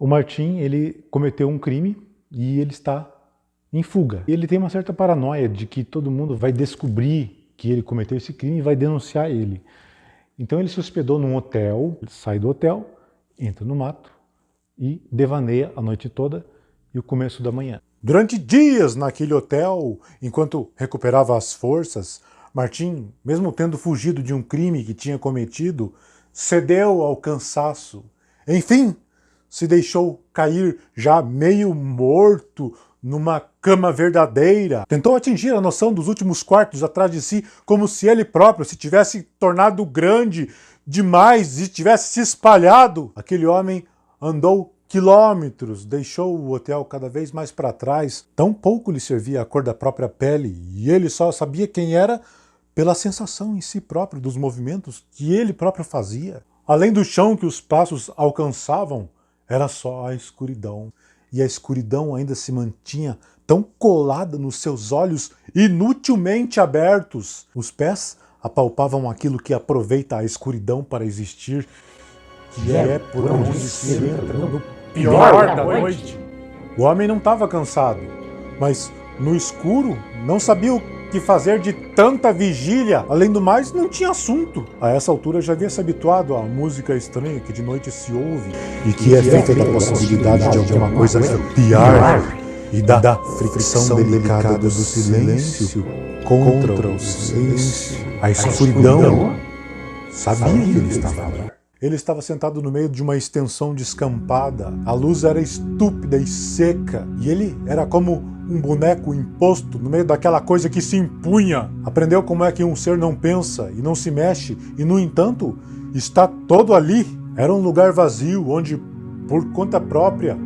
O Martin, ele cometeu um crime e ele está em fuga. Ele tem uma certa paranoia de que todo mundo vai descobrir que ele cometeu esse crime e vai denunciar ele. Então ele se hospedou num hotel, ele sai do hotel, entra no mato e devaneia a noite toda e o começo da manhã. Durante dias naquele hotel, enquanto recuperava as forças, Martin, mesmo tendo fugido de um crime que tinha cometido, cedeu ao cansaço. Enfim, se deixou cair já meio morto numa cama verdadeira. Tentou atingir a noção dos últimos quartos atrás de si, como se ele próprio se tivesse tornado grande demais e tivesse se espalhado. Aquele homem andou quilômetros, deixou o hotel cada vez mais para trás. Tão pouco lhe servia a cor da própria pele, e ele só sabia quem era pela sensação em si próprio dos movimentos que ele próprio fazia. Além do chão que os passos alcançavam, era só a escuridão. E a escuridão ainda se mantinha tão colada nos seus olhos, inutilmente abertos. Os pés apalpavam aquilo que aproveita a escuridão para existir, que é por onde se entra no pior da noite. O homem não estava cansado, mas no escuro não sabia o que fazer de tanta vigília. Além do mais, não tinha assunto. A essa altura já havia se habituado à música estranha que de noite se ouve e que é feita da possibilidade de alguma coisa piar e da fricção delicada do silêncio contra o silêncio. A escuridão sabia que ele estava lá. Ele estava sentado no meio de uma extensão descampada. A luz era estúpida e seca, e ele era como um boneco imposto no meio daquela coisa que se impunha. Aprendeu como é que um ser não pensa e não se mexe, e no entanto, está todo ali. Era um lugar vazio, onde, por conta própria,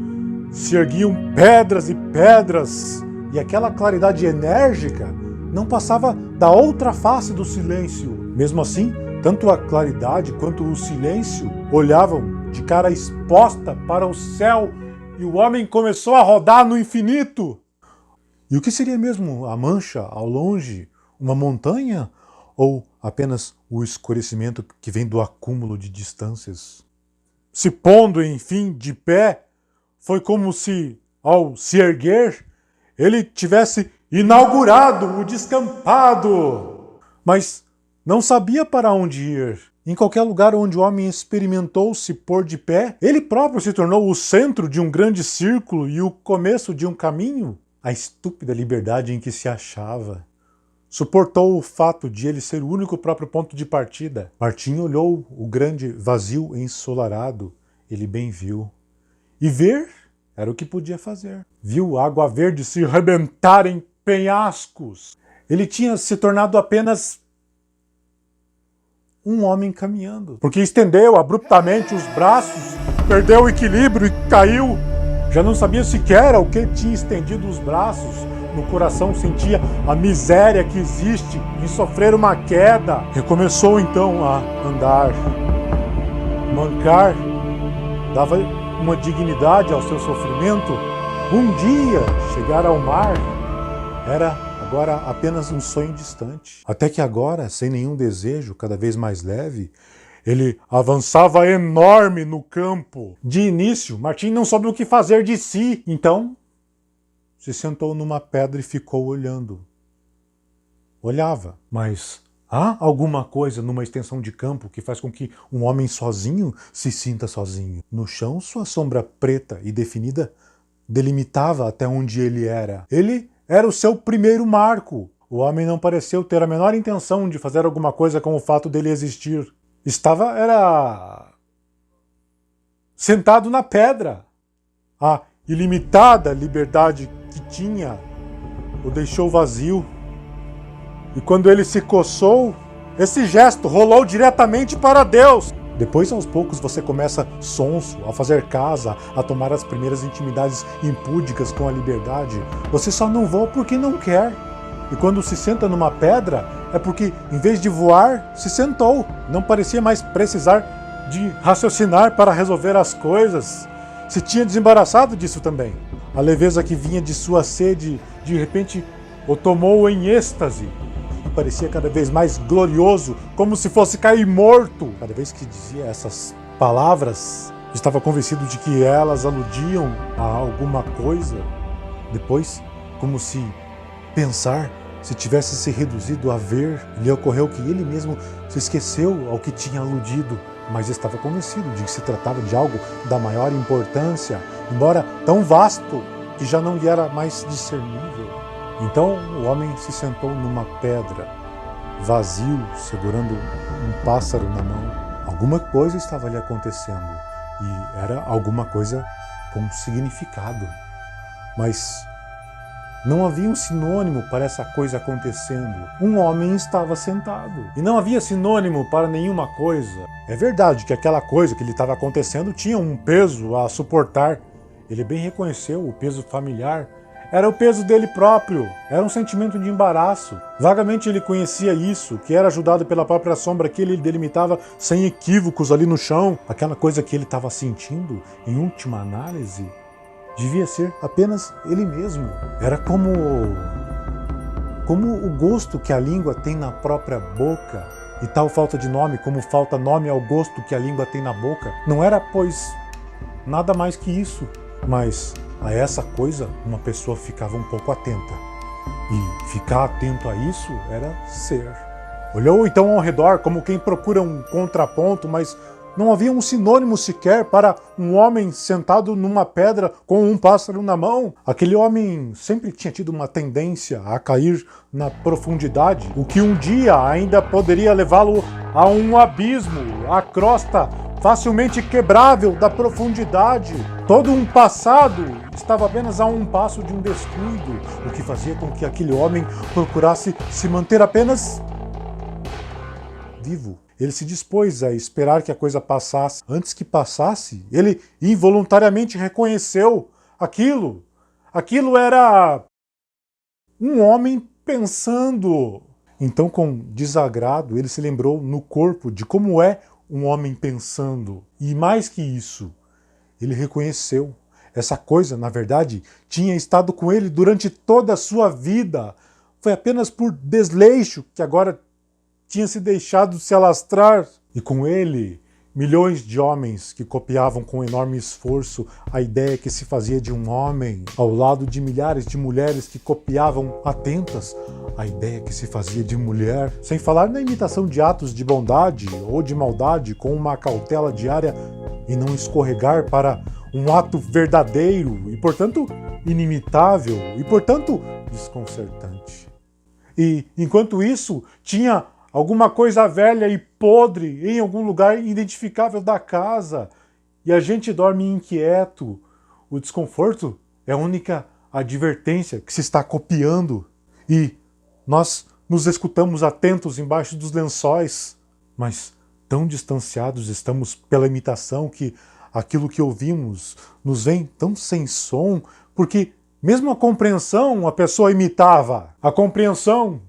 se erguiam pedras e pedras, e aquela claridade enérgica não passava da outra face do silêncio. Mesmo assim, tanto a claridade quanto o silêncio olhavam de cara exposta para o céu, e o homem começou a rodar no infinito. E o que seria mesmo a mancha ao longe? Uma montanha? Ou apenas o escurecimento que vem do acúmulo de distâncias? Se pondo, enfim, de pé, foi como se, ao se erguer, ele tivesse inaugurado o descampado. Mas não sabia para onde ir. Em qualquer lugar onde o homem experimentou se pôr de pé, ele próprio se tornou o centro de um grande círculo e o começo de um caminho. A estúpida liberdade em que se achava. Suportou o fato de ele ser o único próprio ponto de partida. Martin olhou o grande vazio ensolarado. Ele bem viu. E ver era o que podia fazer. Viu a água verde se rebentar em penhascos. Ele tinha se tornado apenas um homem caminhando. Porque estendeu abruptamente os braços, perdeu o equilíbrio e caiu. Já não sabia sequer ao que tinha estendido os braços. No coração sentia a miséria que existe em sofrer uma queda. Recomeçou então a andar. Mancar dava uma dignidade ao seu sofrimento. Um dia chegar ao mar era agora apenas um sonho distante. Até que agora, sem nenhum desejo, cada vez mais leve, ele avançava enorme no campo. De início, Martin não soube o que fazer de si. Então, se sentou numa pedra e ficou olhando. Olhava, mas há alguma coisa numa extensão de campo que faz com que um homem sozinho se sinta sozinho. No chão, sua sombra preta e definida delimitava até onde ele era. Ele era o seu primeiro marco. O homem não pareceu ter a menor intenção de fazer alguma coisa com o fato dele existir. Era sentado na pedra. A ilimitada liberdade que tinha o deixou vazio. E quando ele se coçou, esse gesto rolou diretamente para Deus. Depois, aos poucos, você começa sonso, a fazer casa, a tomar as primeiras intimidades impúdicas com a liberdade. Você só não voa porque não quer. E quando se senta numa pedra, é porque, em vez de voar, se sentou. Não parecia mais precisar de raciocinar para resolver as coisas. Se tinha desembaraçado disso também. A leveza que vinha de sua sede, de repente, o tomou em êxtase. E parecia cada vez mais glorioso, como se fosse cair morto. Cada vez que dizia essas palavras, estava convencido de que elas aludiam a alguma coisa. Depois, como se pensar se tivesse se reduzido a ver, lhe ocorreu que ele mesmo se esqueceu ao que tinha aludido, mas estava convencido de que se tratava de algo da maior importância, embora tão vasto que já não lhe era mais discernível. Então o homem se sentou numa pedra, vazio, segurando um pássaro na mão. Alguma coisa estava lhe acontecendo, e era alguma coisa com significado. Mas não havia um sinônimo para essa coisa acontecendo. Um homem estava sentado. E não havia sinônimo para nenhuma coisa. É verdade que aquela coisa que lhe estava acontecendo tinha um peso a suportar. Ele bem reconheceu o peso familiar. Era o peso dele próprio. Era um sentimento de embaraço. Vagamente ele conhecia isso, que era ajudado pela própria sombra que ele delimitava sem equívocos ali no chão. Aquela coisa que ele estava sentindo, em última análise, devia ser apenas ele mesmo. Era como o gosto que a língua tem na própria boca, e tal falta de nome como falta nome ao gosto que a língua tem na boca. Não era, pois, nada mais que isso. Mas a essa coisa uma pessoa ficava um pouco atenta. E ficar atento a isso era ser. Olhou então ao redor como quem procura um contraponto, mas não havia um sinônimo sequer para um homem sentado numa pedra com um pássaro na mão. Aquele homem sempre tinha tido uma tendência a cair na profundidade, o que um dia ainda poderia levá-lo a um abismo, a crosta facilmente quebrável da profundidade. Todo um passado estava apenas a um passo de um descuido, o que fazia com que aquele homem procurasse se manter apenas vivo. Ele se dispôs a esperar que a coisa passasse. Antes que passasse, ele involuntariamente reconheceu aquilo. Aquilo era um homem pensando. Então, com desagrado, ele se lembrou no corpo de como é um homem pensando. E mais que isso, ele reconheceu. Essa coisa, na verdade, tinha estado com ele durante toda a sua vida. Foi apenas por desleixo que agora tinha se deixado se alastrar, e com ele milhões de homens que copiavam com enorme esforço a ideia que se fazia de um homem, ao lado de milhares de mulheres que copiavam atentas a ideia que se fazia de mulher, sem falar na imitação de atos de bondade ou de maldade com uma cautela diária e não escorregar para um ato verdadeiro e, portanto, inimitável e, portanto, desconcertante. E, enquanto isso, tinha alguma coisa velha e podre em algum lugar identificável da casa, e a gente dorme inquieto. O desconforto é a única advertência que se está copiando, e nós nos escutamos atentos embaixo dos lençóis, mas tão distanciados estamos pela imitação que aquilo que ouvimos nos vem tão sem som, porque mesmo a compreensão a pessoa imitava. A compreensão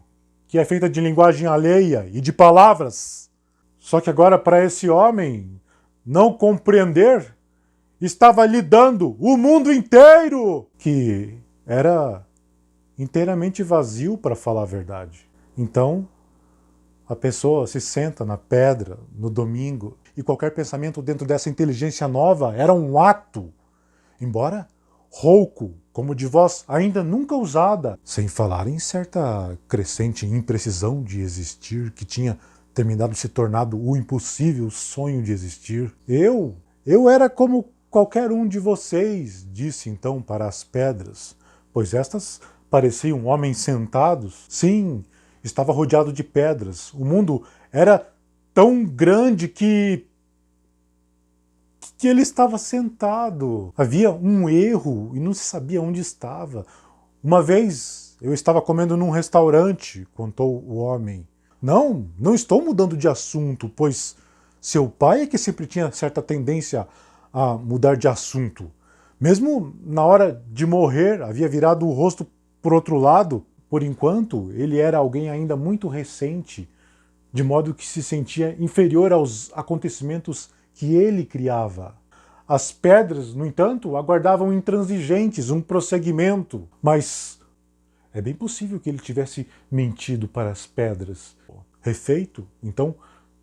que é feita de linguagem alheia e de palavras. Só que agora, para esse homem não compreender, estava lhe dando o mundo inteiro, que era inteiramente vazio, para falar a verdade. Então, a pessoa se senta na pedra no domingo, e qualquer pensamento dentro dessa inteligência nova era um ato, embora rouco, como de voz ainda nunca usada, sem falar em certa crescente imprecisão de existir que tinha terminado se tornado o impossível sonho de existir. Eu era como qualquer um de vocês, disse então para as pedras, pois estas pareciam homens sentados. Sim, estava rodeado de pedras. O mundo era tão grande que ele estava sentado. Havia um erro e não se sabia onde estava. Uma vez eu estava comendo num restaurante, contou o homem. Não estou mudando de assunto, pois seu pai é que sempre tinha certa tendência a mudar de assunto. Mesmo na hora de morrer, havia virado o rosto por outro lado. Por enquanto, ele era alguém ainda muito recente, de modo que se sentia inferior aos acontecimentos que ele criava. As pedras, no entanto, aguardavam intransigentes um prosseguimento, mas é bem possível que ele tivesse mentido para as pedras. Refeito, então,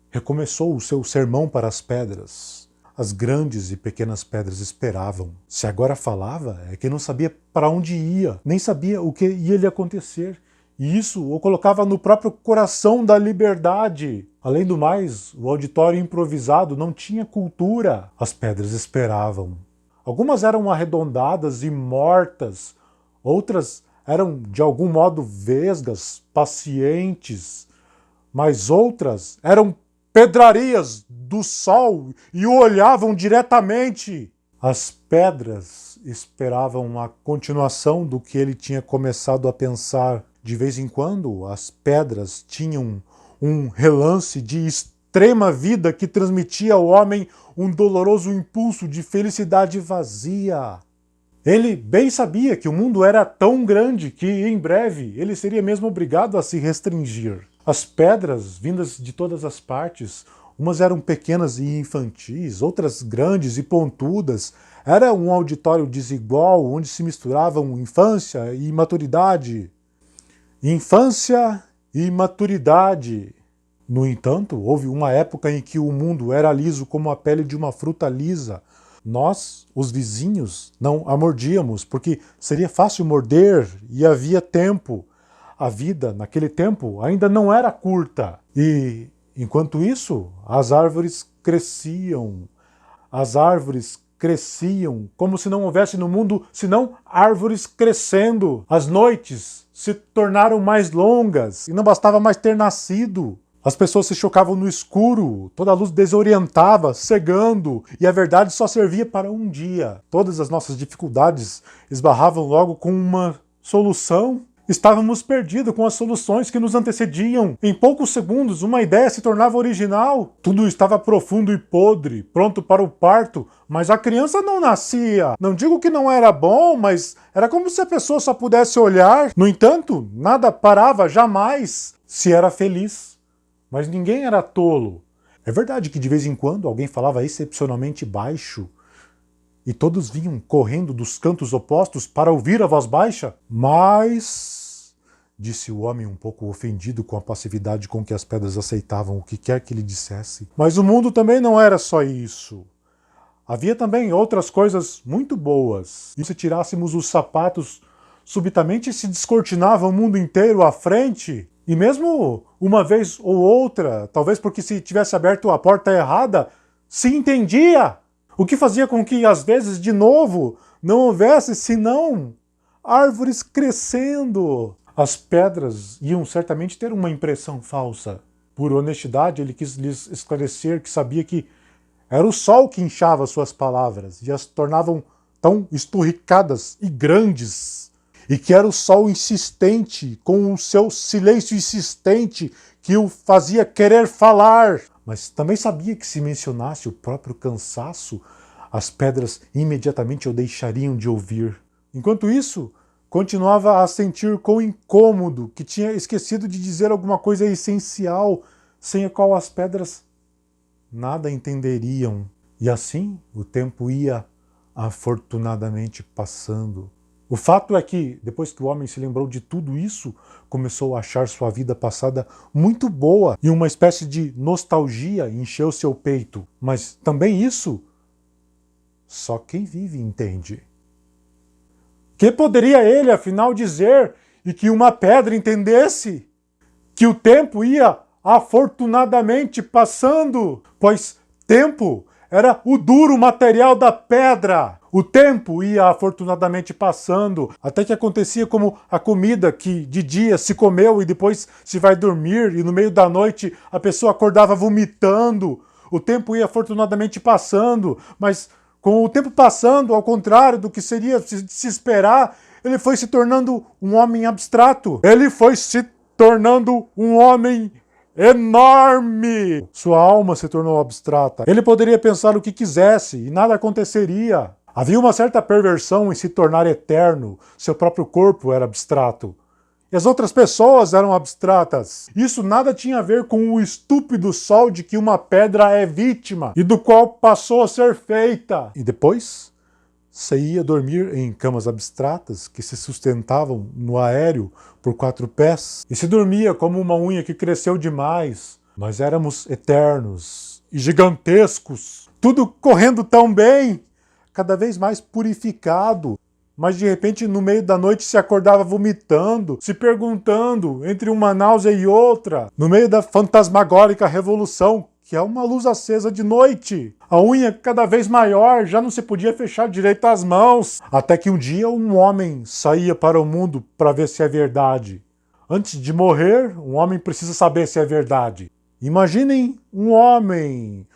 recomeçou o seu sermão para as pedras. as grandes e pequenas pedras esperavam. Se agora falava, é que não sabia para onde ia, nem sabia o que ia lhe acontecer. E isso o colocava no próprio coração da liberdade. Além do mais, o auditório improvisado não tinha cultura. As pedras esperavam. Algumas eram arredondadas e mortas, outras eram de algum modo vesgas, pacientes, mas outras eram pedrarias do sol e o olhavam diretamente. As pedras esperavam a continuação do que ele tinha começado a pensar. De vez em quando, as pedras tinham um relance de extrema vida que transmitia ao homem um doloroso impulso de felicidade vazia. Ele bem sabia que o mundo era tão grande que, em breve, ele seria mesmo obrigado a se restringir. As pedras, vindas de todas as partes, umas eram pequenas e infantis, outras grandes e pontudas. Era um auditório desigual, onde se misturavam infância e maturidade. Infância e maturidade. No entanto, houve uma época em que o mundo era liso como a pele de uma fruta lisa. Nós, os vizinhos, não a mordíamos, porque seria fácil morder e havia tempo. A vida, naquele tempo, ainda não era curta. E, enquanto isso, as árvores cresciam. As árvores cresciam, como se não houvesse no mundo senão árvores crescendo. As noites se tornaram mais longas e não bastava mais ter nascido. As pessoas se chocavam no escuro, toda a luz desorientava, cegando, e a verdade só servia para um dia. Todas as nossas dificuldades esbarravam logo com uma solução. Estávamos perdidos com as soluções que nos antecediam. Em poucos segundos, uma ideia se tornava original. Tudo estava profundo e podre, pronto para o parto, mas a criança não nascia. Não digo que não era bom, mas era como se a pessoa só pudesse olhar. No entanto, nada parava jamais se era feliz. Mas ninguém era tolo. É verdade que de vez em quando alguém falava excepcionalmente baixo, e todos vinham correndo dos cantos opostos para ouvir a voz baixa. Mas, disse o homem um pouco ofendido com a passividade com que as pedras aceitavam o que quer que lhe dissesse. Mas o mundo também não era só isso. Havia também outras coisas muito boas. E se tirássemos os sapatos, subitamente se descortinava o mundo inteiro à frente. E mesmo uma vez ou outra, talvez porque se tivesse aberto a porta errada, se entendia. O que fazia com que, às vezes, de novo, não houvesse senão árvores crescendo. As pedras iam certamente ter uma impressão falsa. Por honestidade, ele quis lhes esclarecer que sabia que era o sol que inchava suas palavras e as tornavam tão esturricadas e grandes. E que era o sol insistente, com o seu silêncio insistente, que o fazia querer falar. Mas também sabia que se mencionasse o próprio cansaço, as pedras imediatamente o deixariam de ouvir. Enquanto isso, continuava a sentir quão incômodo, que tinha esquecido de dizer alguma coisa essencial, sem a qual as pedras nada entenderiam. E assim o tempo ia afortunadamente passando. O fato é que, depois que o homem se lembrou de tudo isso, começou a achar sua vida passada muito boa e uma espécie de nostalgia encheu seu peito. Mas também isso, só quem vive entende. Que poderia ele, afinal, dizer e que uma pedra entendesse? Que o tempo ia afortunadamente passando, pois tempo era o duro material da pedra. O tempo ia afortunadamente passando, até que acontecia como a comida que de dia se comeu e depois se vai dormir, e no meio da noite a pessoa acordava vomitando. O tempo ia afortunadamente passando, mas com o tempo passando, ao contrário do que seria de se esperar, ele foi se tornando um homem abstrato. Ele foi se tornando um homem enorme. Sua alma se tornou abstrata. Ele poderia pensar o que quisesse e nada aconteceria. Havia uma certa perversão em se tornar eterno. Seu próprio corpo era abstrato. E as outras pessoas eram abstratas. Isso nada tinha a ver com o estúpido sol de que uma pedra é vítima e do qual passou a ser feita. E depois, você ia dormir em camas abstratas que se sustentavam no aéreo por 4 pés. E se dormia como uma unha que cresceu demais. Nós éramos eternos e gigantescos. tudo correndo tão bem, cada vez mais purificado. Mas de repente, no meio da noite, se acordava vomitando, se perguntando entre uma náusea e outra, no meio da fantasmagórica revolução, que é uma luz acesa de noite. A unha cada vez maior, já não se podia fechar direito as mãos. Até que um dia um homem saía para o mundo para ver se é verdade. Antes de morrer, um homem precisa saber se é verdade. Imaginem um homem.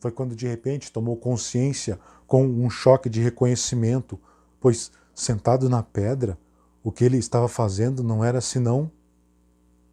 Foi quando de repente tomou consciência com um choque de reconhecimento, pois sentado na pedra, o que ele estava fazendo não era senão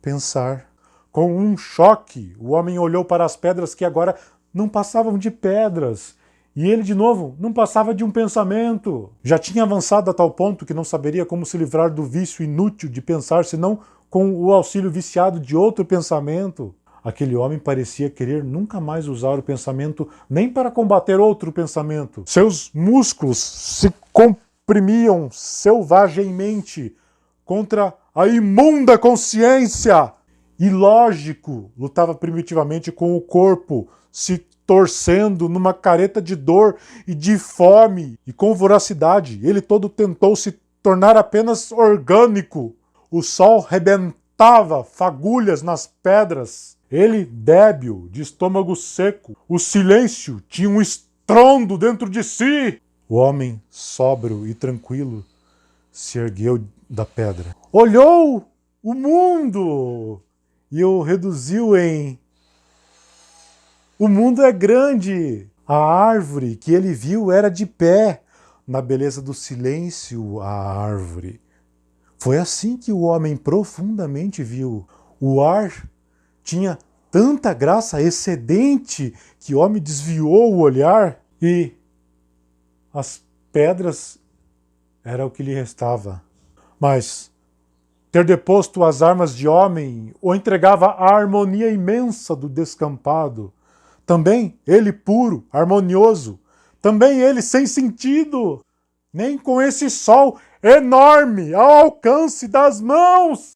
pensar. Com um choque, o homem olhou para as pedras que agora não passavam de pedras. E ele, de novo, não passava de um pensamento. Já tinha avançado a tal ponto que não saberia como se livrar do vício inútil de pensar, senão com o auxílio viciado de outro pensamento. Aquele homem parecia querer nunca mais usar o pensamento nem para combater outro pensamento. Seus músculos se comprimiam selvagemmente contra a imunda consciência. Ilógico, lutava primitivamente com o corpo, se torcendo numa careta de dor e de fome, e com voracidade. Ele todo tentou se tornar apenas orgânico. O sol rebentava fagulhas nas pedras. Ele, débil, de estômago seco. O silêncio tinha um estrondo dentro de si. O homem, sóbrio e tranquilo, se ergueu da pedra. Olhou o mundo e o reduziu em: o mundo é grande. A árvore que ele viu era de pé. Na beleza do silêncio, a árvore. Foi assim que o homem profundamente viu. O ar tinha tanta graça excedente que o homem desviou o olhar e as pedras era o que lhe restava. Mas ter deposto as armas de homem o entregava à harmonia imensa do descampado. Também ele puro, harmonioso. Também ele sem sentido. Nem com esse sol enorme ao alcance das mãos.